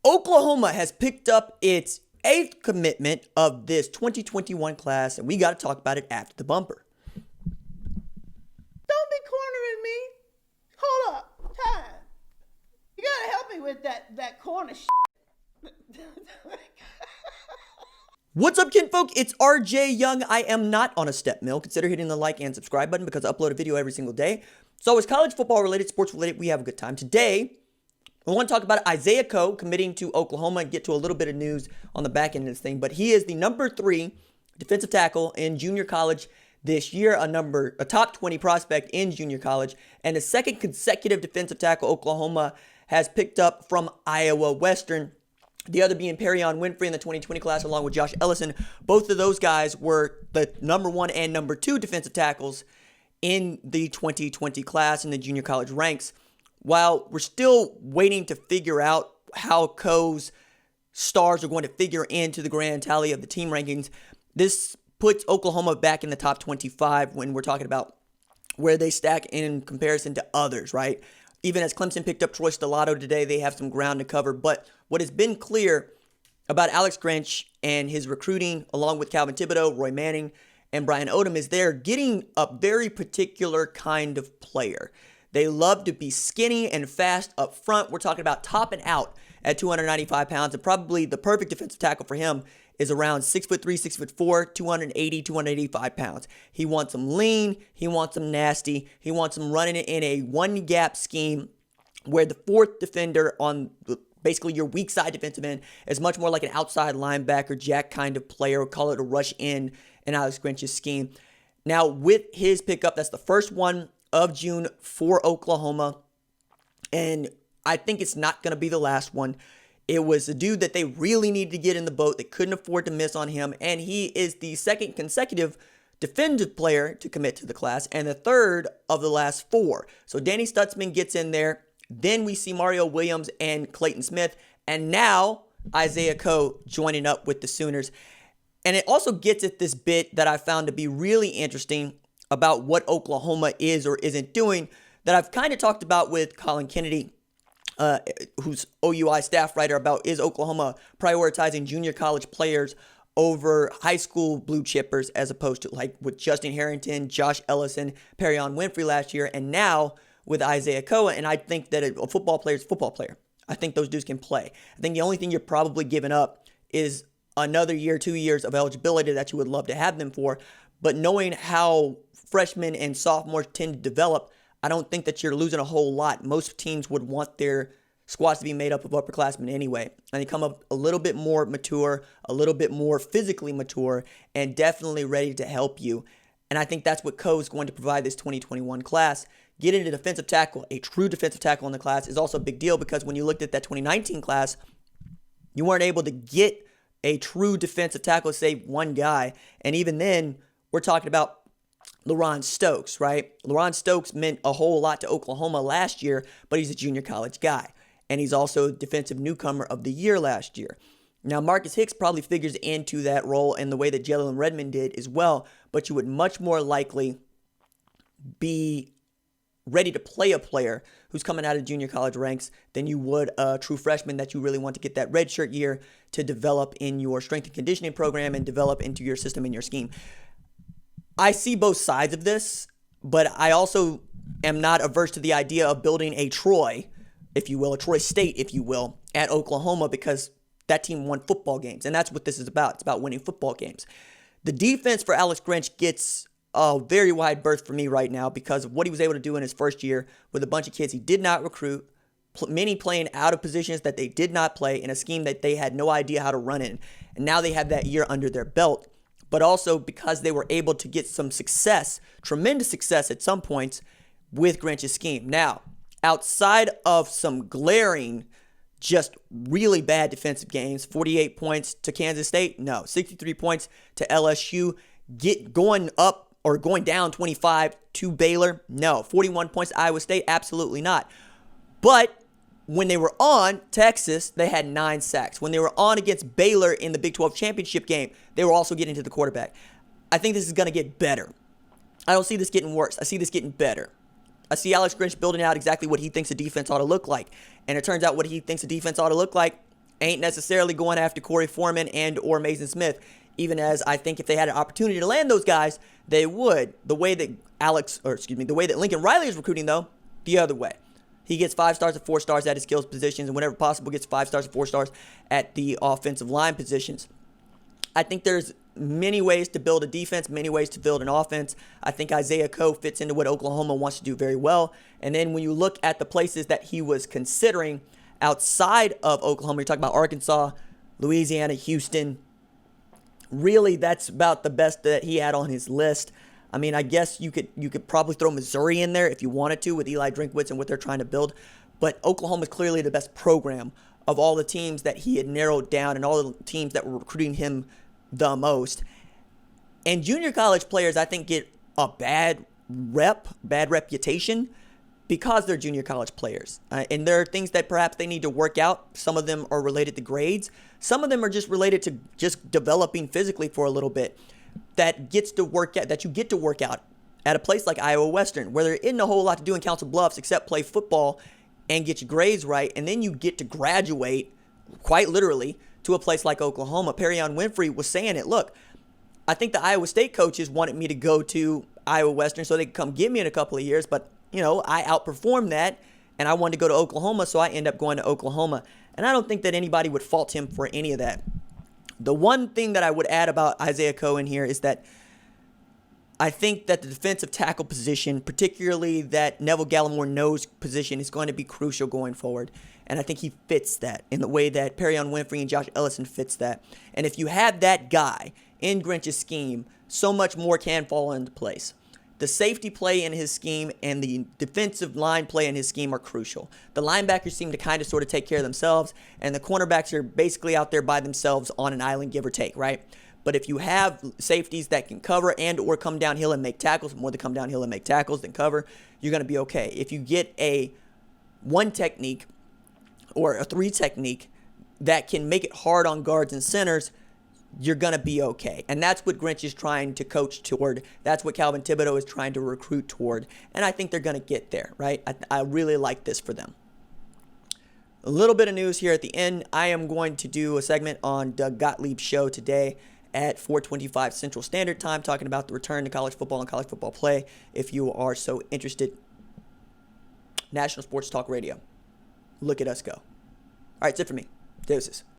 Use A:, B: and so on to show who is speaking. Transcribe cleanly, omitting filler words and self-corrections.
A: Oklahoma has picked up its 8th commitment of this 2021 class, and we got to talk about it after the bumper.
B: Don't be cornering me. Hold up. Time. You got to help me with that corner shit.
A: What's up, kinfolk? It's RJ Young. I am not on a step mill. Consider hitting the like and subscribe button because I upload a video every single day. So it's college football related, sports related. We have a good time. Today, we want to talk about Isaiah Coe committing to Oklahoma and get to a little bit of news on the back end of this thing. But he is the number 3 defensive tackle in junior college this year, a top 20 prospect in junior college, and the second consecutive defensive tackle Oklahoma has picked up from Iowa Western. The other being Perion Winfrey in the 2020 class, along with Josh Ellison. Both of those guys were the number 1 and number 2 defensive tackles in the 2020 class in the junior college ranks. While we're still waiting to figure out how Coe's stars are going to figure into the grand tally of the team rankings, this puts Oklahoma back in the top 25 when we're talking about where they stack in comparison to others, right? Even as Clemson picked up Troy Stellato today, they have some ground to cover. But what has been clear about Alex Grinch and his recruiting, along with Calvin Thibodeau, Roy Manning, and Brian Odom, is they're getting a very particular kind of player. They love to be skinny and fast up front. We're talking about topping out at 295 pounds, and probably the perfect defensive tackle for him is around 6'3", 6'4", 280, 285 pounds. He wants them lean. He wants them nasty. He wants them running it in a one-gap scheme where the fourth defender on basically your weak side defensive end is much more like an outside linebacker, jack kind of player. We'll call it a rush in Alex Grinch's scheme. Now, with his pickup, that's the first one of June for Oklahoma, and I think it's not going to be the last one. It was a dude that they really needed to get in the boat. They couldn't afford to miss on him, and he is the second consecutive defensive player to commit to the class and the third of the last 4. So Danny Stutzman gets in there. Then we see Mario Williams and Clayton Smith, and now Isaiah Coe joining up with the Sooners. And it also gets at this bit that I found to be really interesting about what Oklahoma is or isn't doing that I've kind of talked about with Colin Kennedy, who's OUI staff writer, about is Oklahoma prioritizing junior college players over high school blue chippers, as opposed to like with Justin Harrington, Josh Ellison, Perion Winfrey last year, and now with Isaiah Coe. And I think that a football player is a football player. I think those dudes can play. I think the only thing you're probably giving up is another year, 2 years of eligibility that you would love to have them for. But knowing how freshmen and sophomores tend to develop, I don't think that you're losing a whole lot. Most teams would want their squads to be made up of upperclassmen anyway. And they come up a little bit more mature, a little bit more physically mature, and definitely ready to help you. And I think that's what Coe is going to provide this 2021 class. Getting a defensive tackle, a true defensive tackle in the class, is also a big deal because when you looked at that 2019 class, you weren't able to get a true defensive tackle, save one guy. And even then, we're talking about LaRon Stokes, right? LaRon Stokes meant a whole lot to Oklahoma last year, but he's a junior college guy. And he's also defensive newcomer of the year last year. Now, Marcus Hicks probably figures into that role in the way that Jalen Redmond did as well, but you would much more likely be ready to play a player who's coming out of junior college ranks than you would a true freshman that you really want to get that redshirt year to develop in your strength and conditioning program and develop into your system and your scheme. I see both sides of this, but I also am not averse to the idea of building a Troy, if you will, a Troy State, if you will, at Oklahoma, because that team won football games, and that's what this is about. It's about winning football games. The defense for Alex Grinch gets a very wide berth for me right now because of what he was able to do in his first year with a bunch of kids he did not recruit, many playing out of positions that they did not play in a scheme that they had no idea how to run in. And now they have that year under their belt. But also because they were able to get some success, tremendous success at some points with Grinch's scheme. Now, outside of some glaring, just really bad defensive games, 48 points to Kansas State, no. 63 points to LSU, going up or going down 25 to Baylor, no. 41 points to Iowa State, absolutely not. But when they were on Texas, they had 9 sacks. When they were on against Baylor in the Big 12 championship game, they were also getting to the quarterback. I think this is going to get better. I don't see this getting worse. I see this getting better. I see Alex Grinch building out exactly what he thinks a defense ought to look like. And it turns out what he thinks a defense ought to look like ain't necessarily going after Corey Foreman and or Mason Smith, even as I think if they had an opportunity to land those guys, they would. The way that the way that Lincoln Riley is recruiting, though, the other way. He gets 5 stars and 4 stars at his skills positions, and whenever possible, gets 5 stars and 4 stars at the offensive line positions. I think there's many ways to build a defense, many ways to build an offense. I think Isaiah Coe fits into what Oklahoma wants to do very well. And then when you look at the places that he was considering outside of Oklahoma, you're talking about Arkansas, Louisiana, Houston. Really, that's about the best that he had on his list. I mean, I guess you could probably throw Missouri in there if you wanted to with Eli Drinkwitz and what they're trying to build. But Oklahoma is clearly the best program of all the teams that he had narrowed down and all the teams that were recruiting him the most. And junior college players, I think, get a bad reputation because they're junior college players. And there are things that perhaps they need to work out. Some of them are related to grades. Some of them are just related to just developing physically for a little bit. That you get to work out at a place like Iowa Western, where there isn't a whole lot to do in Council Bluffs except play football and get your grades right, and then you get to graduate, quite literally, to a place like Oklahoma. Perion Winfrey was saying it. Look, I think the Iowa State coaches wanted me to go to Iowa Western so they could come get me in a couple of years, but, I outperformed that, and I wanted to go to Oklahoma, so I end up going to Oklahoma. And I don't think that anybody would fault him for any of that. The one thing that I would add about Isaiah Coe in here is that I think that the defensive tackle position, particularly that Neville Gallimore nose position, is going to be crucial going forward. And I think he fits that in the way that Perion Winfrey and Josh Ellison fits that. And if you have that guy in Grinch's scheme, so much more can fall into place. The safety play in his scheme and the defensive line play in his scheme are crucial. The linebackers seem to kind of sort of take care of themselves, and the cornerbacks are basically out there by themselves on an island, give or take, right? But if you have safeties that can cover and or come downhill and make tackles, more to come downhill and make tackles than cover, you're going to be okay. If you get a 1 technique or a 3 technique that can make it hard on guards and centers, you're going to be okay. And that's what Grinch is trying to coach toward. That's what Calvin Thibodeau is trying to recruit toward. And I think they're going to get there, right? I really like this for them. A little bit of news here at the end. I am going to do a segment on Doug Gottlieb's show today at 4:25 Central Standard Time, talking about the return to college football and college football play, if you are so interested. National Sports Talk Radio. Look at us go. All right, that's it for me. Deuces.